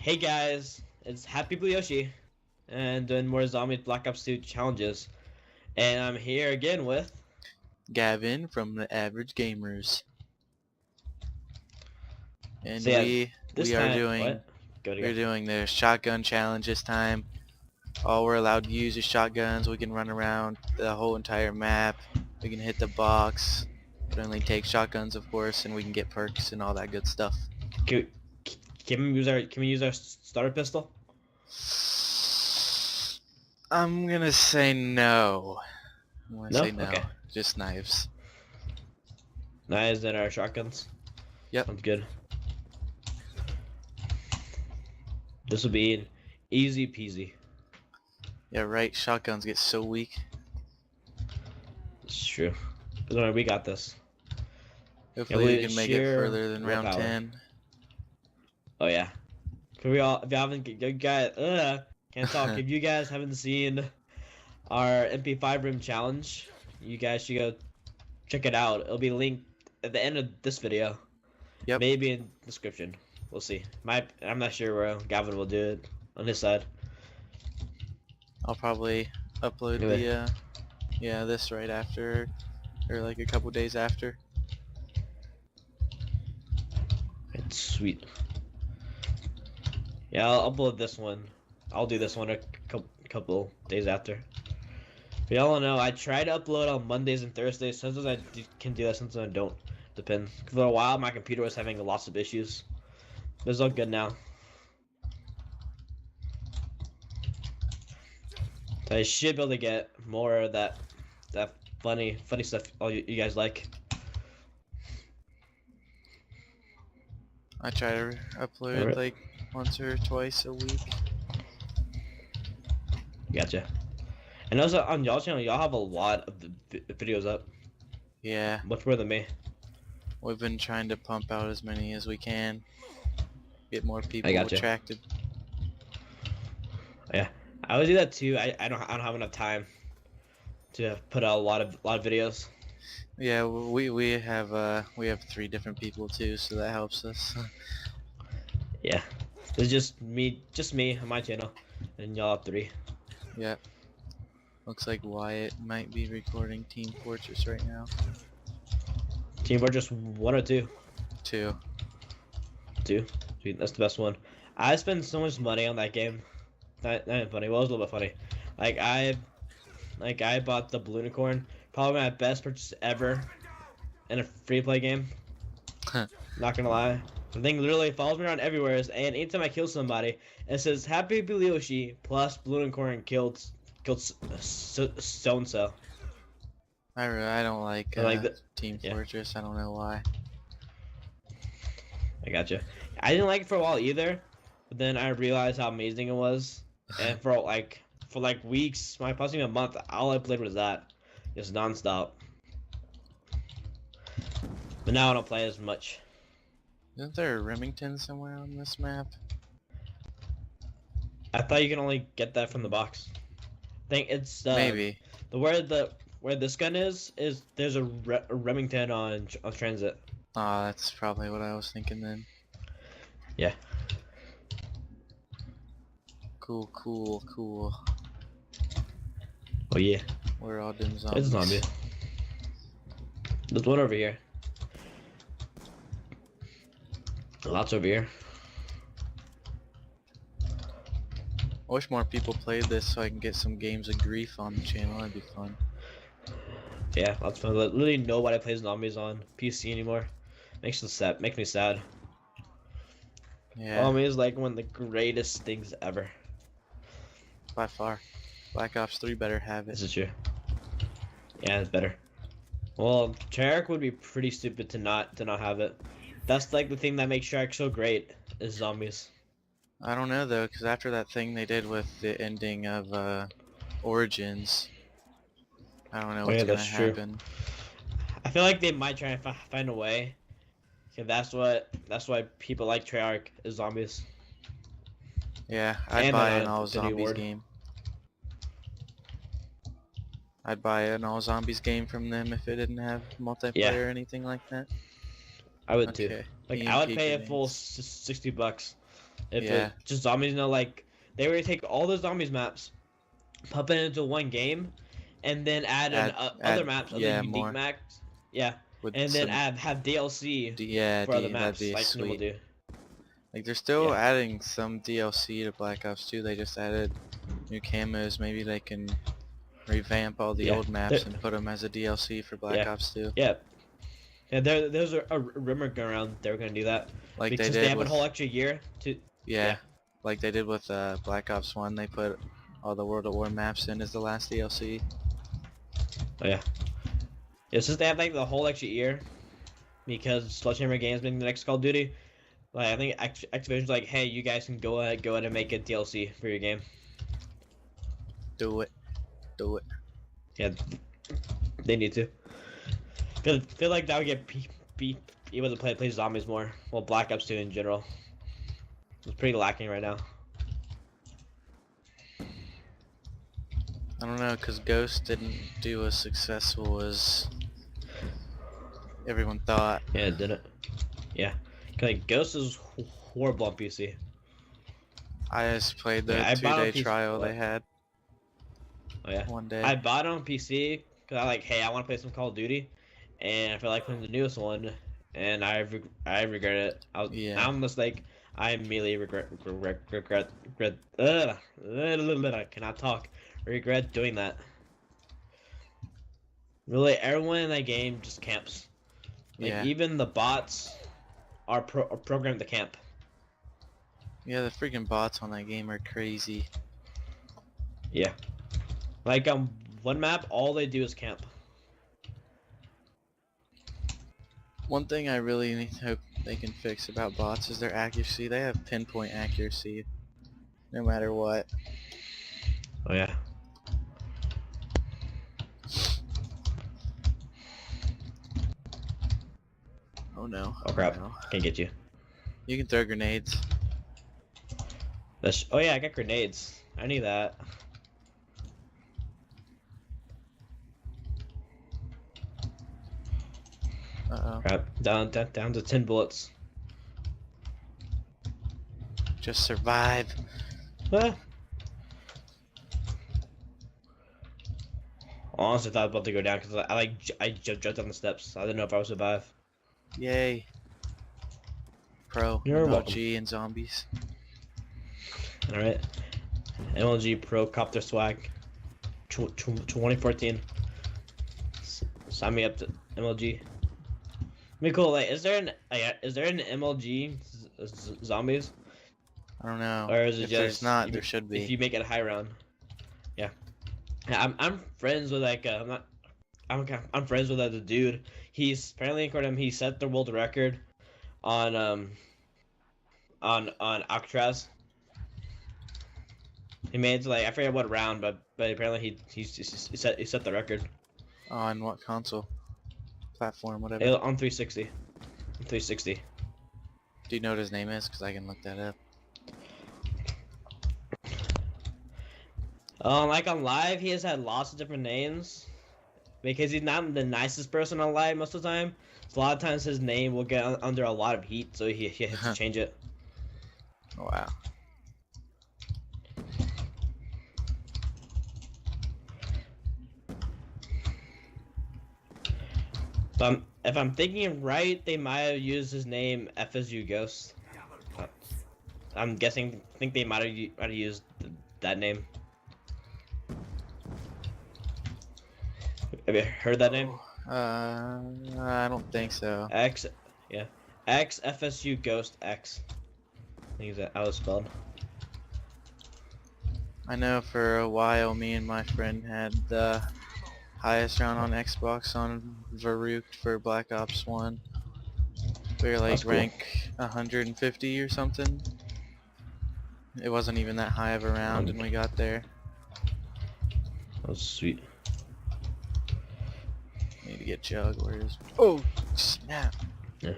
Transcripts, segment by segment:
Hey guys, it's happyblueyoshi, and doing more Zombie Black Ops 2 challenges. And I'm here again with... Gavin from the Average Gamers, and So yeah, this we are time... doing What? Go we're again. doing the shotgun challenge this time. All we're allowed to use is shotguns. We can run around the whole entire map. We can hit the box. It only takes shotguns, of course, and we can get perks and all that good stuff. Can can we use our starter pistol? I'm gonna say no. No? No. Okay. Just knives. Knives and our shotguns. Yep. Sounds good. This will be easy peasy. Yeah, right. Shotguns get so weak. It's true. But we got this. Hopefully we can make it sheer further than round willpower. 10. Oh yeah. Can we all? If you haven't, you guys, can't talk. If you guys haven't seen our MP5 room challenge, you guys should go check it out. It'll be linked at the end of this video. Yep. Maybe in the description. We'll see. I'm not sure where Gavin will do it on his side. I'll probably upload the this right after, or like a couple days after. It's sweet. Yeah, I'll upload this one. I'll do this one a couple days after. But y'all don't know, I try to upload on Mondays and Thursdays. Sometimes I can do that, sometimes I don't. Depends. For a while, my computer was having lots of issues. But it's all good now. So I should be able to get more of that funny stuff all you guys like. I try to upload like once or twice a week. Gotcha. And also on y'all's channel, y'all have a lot of the videos up. Yeah. Much more than me. We've been trying to pump out as many as we can. Get more people attracted. Yeah, I would do that too. I don't have enough time to put out a lot of videos. Yeah, we have 3 different people too, so that helps us. Yeah, it's just me on my channel, and y'all have 3. Yeah. Looks like Wyatt might be recording Team Fortress right now. Team Fortress 1 or 2? 2. 2. Sweet, that's the best one. I spent so much money on that game. Not funny. Well, it was a little bit funny. I bought the Blue Unicorn. Probably my best purchase ever in a free-play game. Not gonna lie. The thing literally follows me around everywhere, and anytime I kill somebody, it says happyblueyoshi plus Blue Unicorn killed so and so. I don't like Team Fortress. I don't know why. I gotcha. I didn't like it for a while either, but then I realized how amazing it was, and for weeks, possibly a month, all I played was that, just nonstop. But now I don't play as much. Isn't there a Remington somewhere on this map? I thought you can only get that from the box. I think it's maybe where this gun is there's a Remington on transit. Ah, that's probably what I was thinking then. Yeah. Cool. Oh yeah. We're all them zombies. It's a zombie. There's one over here. Lots over here. I wish more people played this so I can get some games of grief on the channel. That'd be fun. Yeah, lots of fun. Literally nobody plays zombies on PC anymore. Makes me sad. Yeah. Zombies is like one of the greatest things ever. By far. Black Ops 3 better have it. This is true. Yeah, it's better. Well, Treyarch would be pretty stupid to not have it. That's like the thing that makes Treyarch so great is zombies. I don't know though, because after that thing they did with the ending of Origins, I don't know what's gonna happen. True. I feel like they might try and find a way. That's why people like Treyarch is zombies. Yeah, I'd buy an all zombies game. I'd buy an all zombies game from them if it didn't have multiplayer or anything like that. I would too. Like I would pay a full $60 If Yeah. it's just zombies, like they already take all the zombies maps, pump it into one game, and then add in other maps, other yeah, unique more maps. Yeah, with and then some have DLC yeah, for other that'd maps be like normal sweet. do. Like they're still Yeah, adding some DLC to Black Ops 2. They just added new camos. Maybe they can revamp all the yeah, old maps and put them as a DLC for Black yeah, Ops 2. yeah. Yeah, there's a rumor going around they were gonna do that Like they because they did have a with whole extra year to. yeah, Yeah, like they did with Black Ops 1. They put all the World at War maps in as the last DLC. oh yeah. Yeah, since they have like the whole extra year because Sledgehammer Games making the next Call of Duty. Like I think Activision's like, hey, you guys can go ahead and make a DLC for your game. Do it, do it. Yeah, they need to. Feel like that would get able to play zombies more. Well, Black Ops 2 in general. It's pretty lacking right now. I don't know, cause Ghost didn't do as successful as everyone thought. Yeah, it didn't. Yeah, like Ghost is horrible on PC. I just played the Yeah, I bought it on 2-day PC. trial What? they had Oh yeah. one day. I bought it on PC because I like, hey, I want to play some Call of Duty, and I feel like playing the newest one, and I regret it. Yeah. I'm just like I immediately regret. I cannot talk. Regret doing that. Really, everyone in that game just camps. Like Yeah. even the bots are programmed to camp. Yeah, the freaking bots on that game are crazy. Yeah. Like one map, all they do is camp. One thing I really hope they can fix about bots is their accuracy. They have pinpoint accuracy, no matter what. Oh yeah. Oh no. Oh crap! No. Can't get you. You can throw grenades. Oh yeah, I got grenades. I need that. Uh-oh. Crap! Down to 10 bullets. Just survive. Ah. Honestly, thought I was about to go down because I jumped down the steps. I didn't know if I would survive. Yay. Pro. You're welcome. OG and zombies. All right. MLG Pro Copter Swag. 2014. Sign me up to MLG. Be cool. Like, is there an MLG zombies? I don't know. Or is it if just there's not, there should be. If you make it a high round? Yeah. Yeah, I'm friends with like I'm friends with the dude. He's apparently according to him, he set the world record on Alcatraz. He made it to, like, I forget what round, but apparently he set the record. On what console? Platform, whatever. On 360. 360. Do you know what his name is? Because I can look that up. Like on live, he has had lots of different names because he's not the nicest person on live most of the time. So a lot of times his name will get under a lot of heat, so he has to change it. Oh, wow. If I'm thinking right, they might have used his name FSU Ghost. I'm guessing. Think they might have used that name. Have you heard that name? I don't think so. X, yeah, X FSU Ghost X. I think that how it's spelled. I know for a while me and my friend had the highest round on Xbox on Varuk for Black Ops 1. We were like That's cool. rank 150 or something. It wasn't even that high of a round and we got there. That was sweet. Need to get jugglers. Oh snap! Yeah.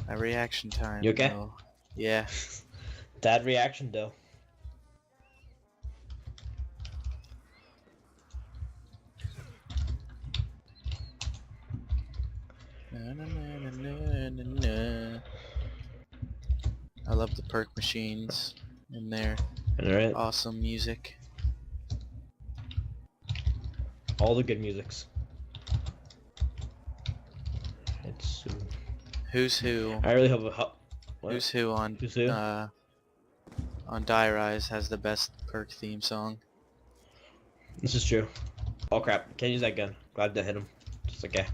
A reaction time. You okay? though. Yeah. Dad reaction though. Na, na, na, na, na, na. I love the perk machines and their Alright. awesome music. All the good musics. It's. Who's who? I really hope. What? Who's who on Who's who? on Die Rise has the best perk theme song? This is true. Oh crap! Can't use that gun. Glad to hit him. Just okay.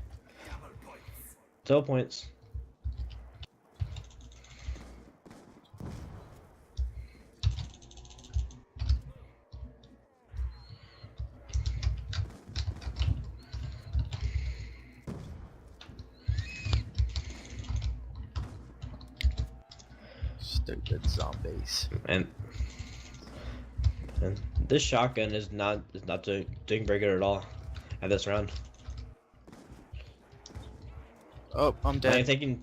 12 points. Stupid zombies. And this shotgun is not doing very good at all at this round. Oh, I'm I'm dead. taking.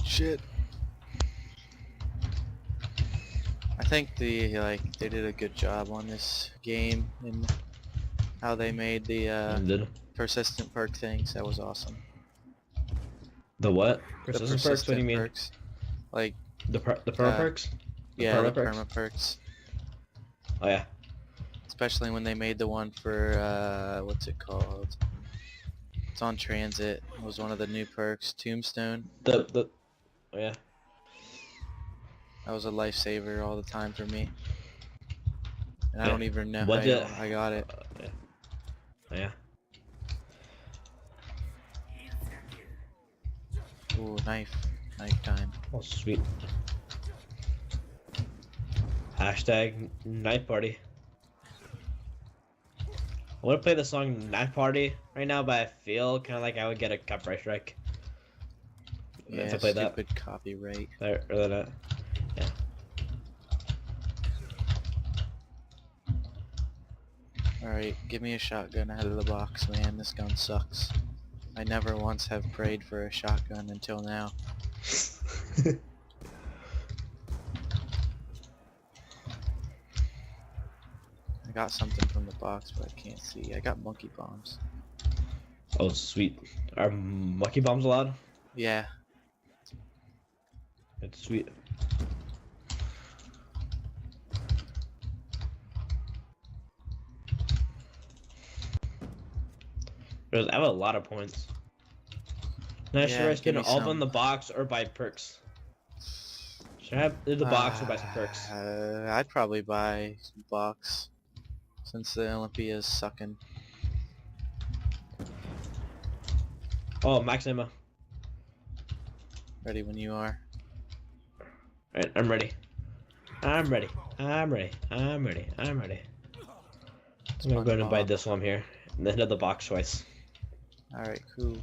Shit. I think they did a good job on this game and how they made the persistent perk things. That was awesome. The what? The Persistent perks? What do you mean? perks. Like The perma perks? yeah, the perks? perma perks. Oh yeah. Especially when they made the one for what's it called? It's on Transit. It was one of the new perks. Tombstone. Oh yeah. That was a lifesaver all the time for me. And I Yeah. don't even know What how I got it. Yeah. Oh, yeah. Ooh, knife time. Oh sweet. Hashtag night party. I want to play the song Night Party right now, but I feel kind of like I would get a copyright strike. Yeah, if I play that. stupid copyright. Or that. Yeah. Alright, give me a shotgun out of the box, man. This gun sucks. I never once have prayed for a shotgun until now. I got something from the box, but I can't see. I got monkey bombs. Oh sweet. Are monkey bombs allowed? Yeah. It's sweet. I have a lot of points. Now, should I spend give me all of them some. in the box or buy perks? Should I have in the box or buy some perks? I'd probably buy some box, since the Olympia's sucking. Oh, max ammo. Ready when you are. Alright, I'm ready. I'm ready. I'm ready. I'm ready. I'm ready. So I'm going to buy this one here, and then hit the box twice. Alright, cool.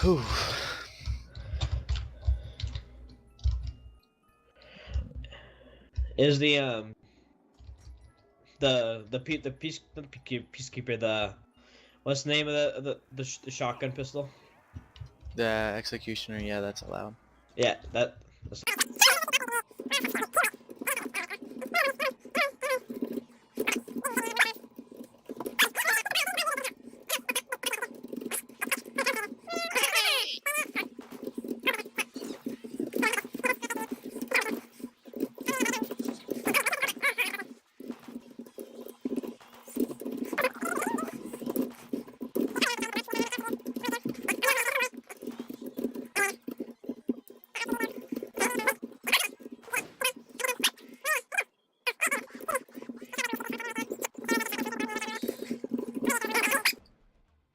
Whew. Is the peacekeeper the what's the name of the shotgun pistol? The executioner, yeah, that's allowed. Yeah, that's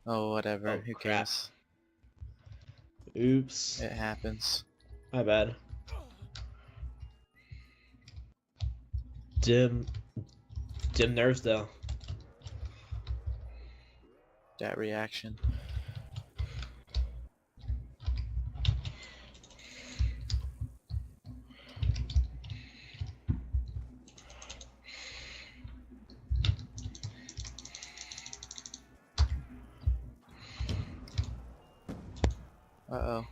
Oh, whatever. Oh, Who crap. cares? oops. It happens. My bad. Dim nerves though. That reaction. Uh-oh.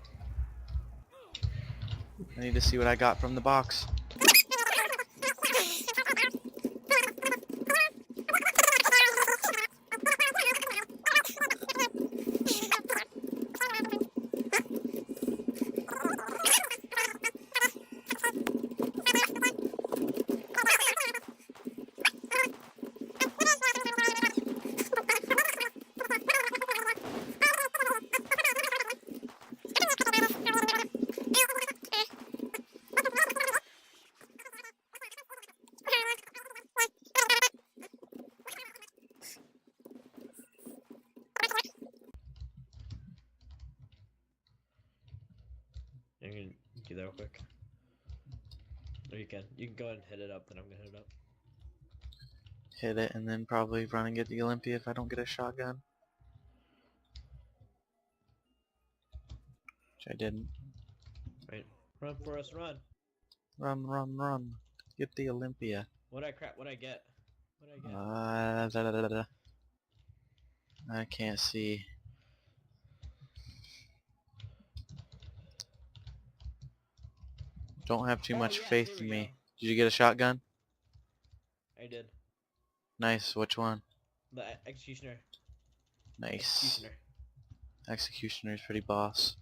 I need to see what I got from the box. can do that real quick. Or you can. You can go ahead and hit it up, then I'm gonna hit it up. Hit it and then probably run and get the Olympia if I don't get a shotgun. Which I didn't. Right. Run, Forrest, run. Run, run, run. Get the Olympia. What'd I get? What'd I get? Da, da, da, da. I can't see. Don't have too much Yes, faith here in we go. me. Did you get a shotgun? I did. Nice. Which one? The executioner. Nice. Executioner. Executioner's pretty boss.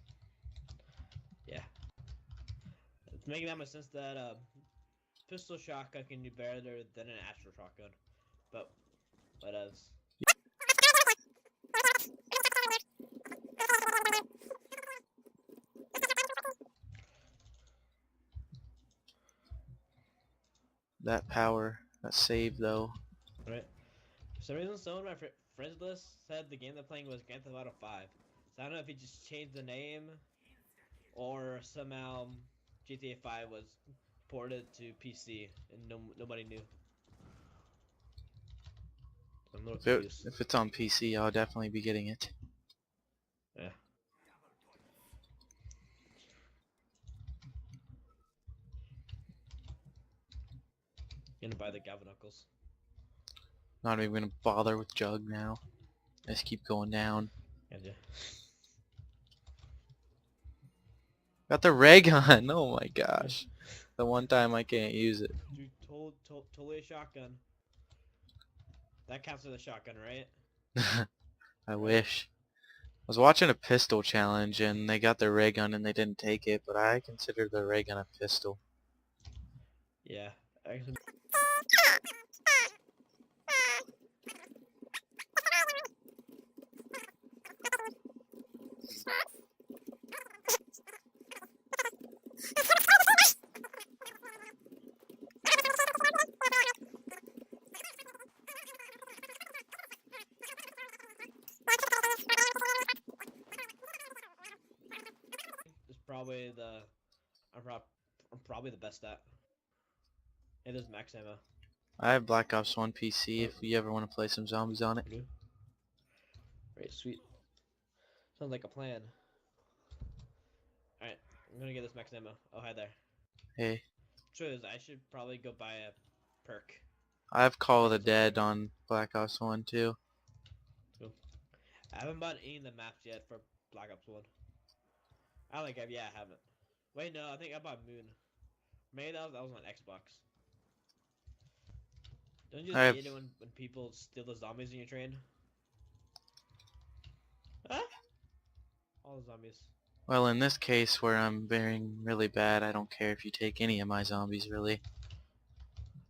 Yeah. It's making that much sense that pistol shotgun can do better than an astral shotgun. But whatevs. That power. That save though. Right. For some reason, some of my friends list said the game they're playing was Grand Theft Auto 5. So I don't know if he just changed the name, or somehow GTA 5 was ported to PC and nobody knew. So I'm a little confused. If it's on PC, I'll definitely be getting it. Yeah. Gonna buy the Gavin Knuckles. Not even gonna bother with Jug now. Just keep going down. Gotcha. Got the ray gun. Oh my gosh. The one time I can't use it. Dude, totally a shotgun. That counts as a shotgun, right? I wish. I was watching a pistol challenge and they got their ray gun and they didn't take it, but I consider the ray gun a pistol. Yeah. Actually. Probably the I'm probably the best at. It is max ammo. I have Black Ops 1 PC if you ever want to play some zombies on it. Right, sweet. Sounds like a plan. Alright, I'm gonna get this max ammo. Oh, hi there. Hey. Truth is, I should probably go buy a perk. I have Call of the Dead on Black Ops 1 too. Cool. I haven't bought any of the maps yet for Black Ops 1. I don't think I haven't. Wait, no, I think I bought Moon. Maybe that was on Xbox. Don't you just hate it when people steal the zombies in your train? Huh? All the zombies. Well, in this case where I'm being really bad, I don't care if you take any of my zombies, really.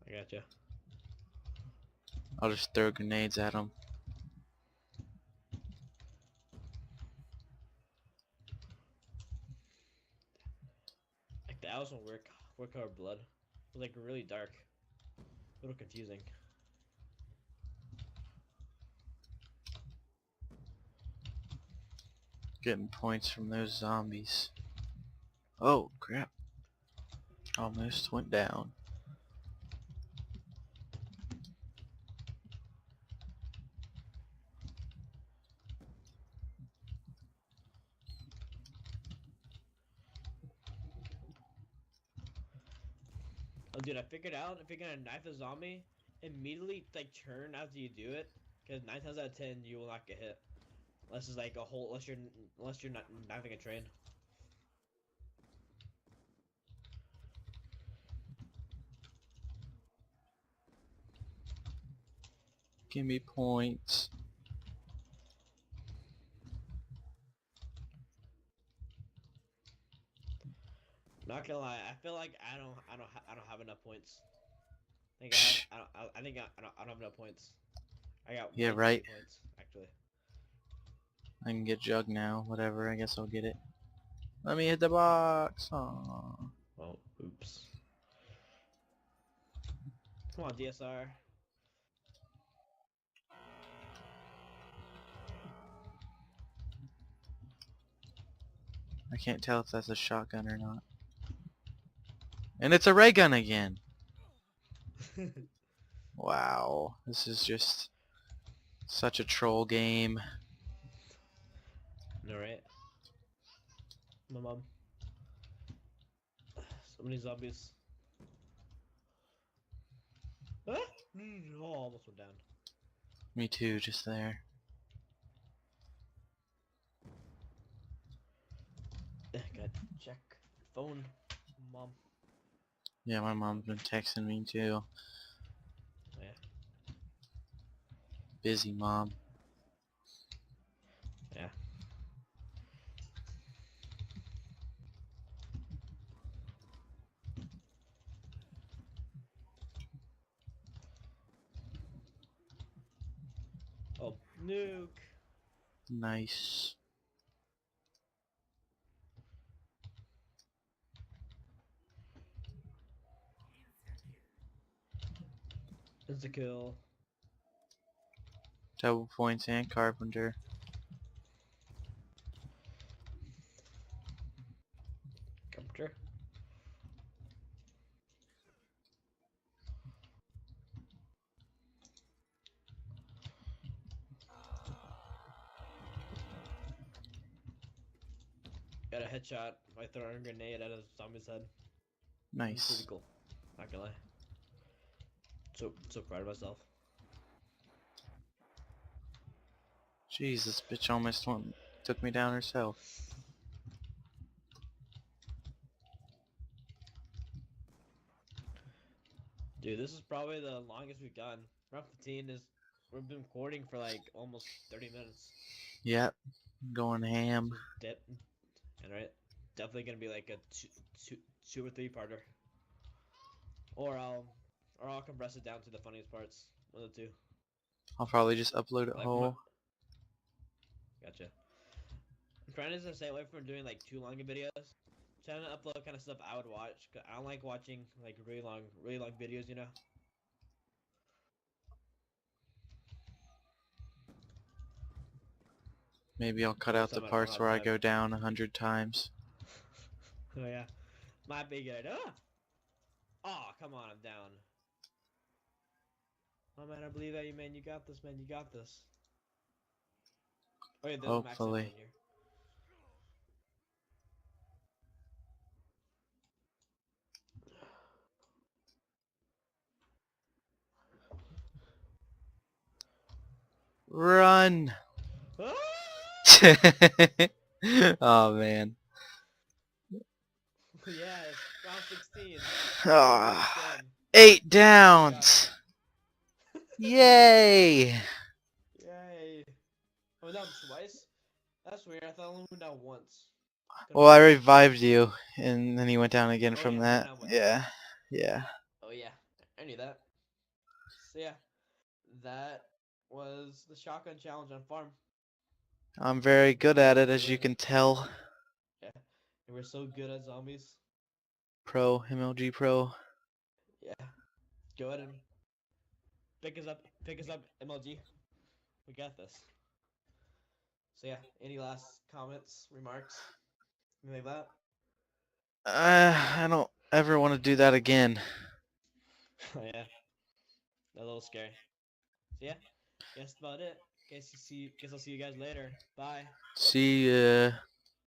I gotcha. I'll just throw grenades at them. Like the hours won't work color blood. It was like really dark. A little confusing. Getting points from those zombies. Oh crap. Almost went down. Oh, dude, I figured out if you're gonna knife a zombie, immediately like turn after you do it, because 9 times out of 10 you will not get hit, unless it's like a whole, unless you're not knifing a train. Give me points. Not gonna lie, I feel like I don't have enough points. I think I don't have enough points. I got Yeah, way too right. many points actually. I can get Jug now. Whatever. I guess I'll get it. Let me hit the box. Aww. Oh, oops. Come on, DSR. I can't tell if that's a shotgun or not. And it's a ray gun again. Wow, this is just such a troll game. No, right? My mom. So many zombies. Ah! Oh, almost went down. Me too, just there. Got check phone, mom. Yeah, my mom's been texting me too. Yeah. Busy mom. Yeah. Oh, nuke. Nice. It's a kill. Double points and carpenter. Computer. Got a headshot by throwing a grenade at a zombie's head. Pretty Nice. cool. Not gonna lie. So proud of myself. Jeez, this bitch almost took me down herself. Dude, this is probably the longest we've gone. Round 15 is we've been recording for like almost 30 minutes. Yep, going ham. And right, definitely gonna be like a two or three parter. Or I'll compress it down to the funniest parts. One of the two. I'll probably just upload it Like whole. Gotcha. I'm trying to stay away from doing like too long of videos. I'm trying to upload kind of stuff I would watch. 'Cause I don't like watching like really long videos, you know. Maybe I'll cut Most out of the the time I don't parts have where I time. go down 100 times. Oh yeah, might be good. Oh, come on, I'm down. Oh man, I believe that you, man. You got this, man. You got this. Oh yeah, there's a max ammo in Hopefully. here. Run! Ah! Oh man. Yeah, it's round 16. Ah, Again. 8 Oh my god. downs! Yay! Yay. I went down twice? That's weird. I thought I only went down once. Well, I Confused. revived you, and then you went down again Oh from yeah, I went that. down once. Yeah, yeah. Oh yeah, I knew that. So yeah, that was the shotgun challenge on farm. I'm very good at it, We as you win. can tell. Yeah, and we're so good at zombies. Pro, MLG Pro. Yeah, go ahead and pick us up, MLG. We got this. So yeah, any last comments, remarks, anything like that? I don't ever want to do that again. Oh yeah, a little scary. So yeah, guess that's about it. Guess I'll see you guys later. Bye. See ya.